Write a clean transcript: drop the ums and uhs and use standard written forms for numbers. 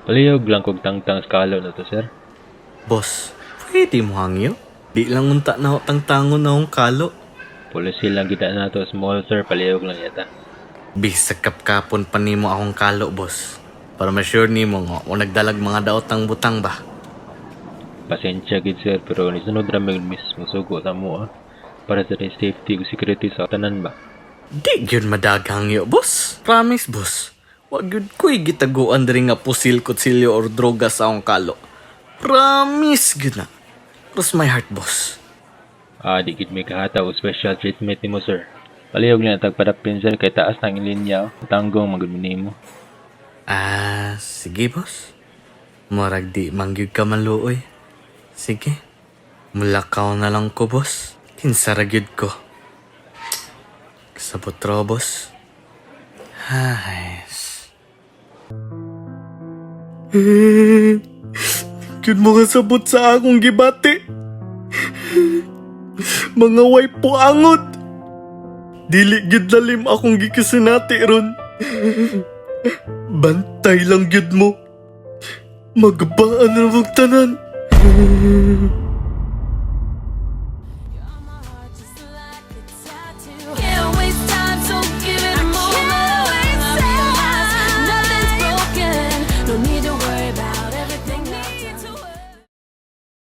Palihog lang kog tangtang sa kalo na to, sir. Boss, pwede mo hangyo? Di lang unta na ako tangtangon na akong kalo. Policy lang kita na to, small sir, palihog lang yata. Bisag kapkapon pa nimo akong kalo, boss. Para ma-sure nimo nga o nagdalag mga daotang butang ba. Pasensya gid sir, pero nisunod ra mig mismo sugo sa mo para sa safety ug security sa tanan ba. Di gyud madaghang yo, boss. Promise, boss. Wag gyud ko'y gitaguan diri nga pusil, kutsilyo or droga sa akong kalo. Promise gyud na. Cross my heart, boss. Di gid may kahata o special treatment nimo sir. Palihog lang tagpadapin sir kay taas nang linya tanggong magud nimo. Sige, boss. Murag di mangyud ka maluoy. Sige. Mulakaw na lang ko, boss. Kinsara gyud ko. Kasabot ro, boss. Hayes. Gyud mo nga sabot sa akong gibati. Mga way po angot. Dili gyud lalim akong gikasinati ron. Bantay lang gyud mo. Magbaan na magtanan.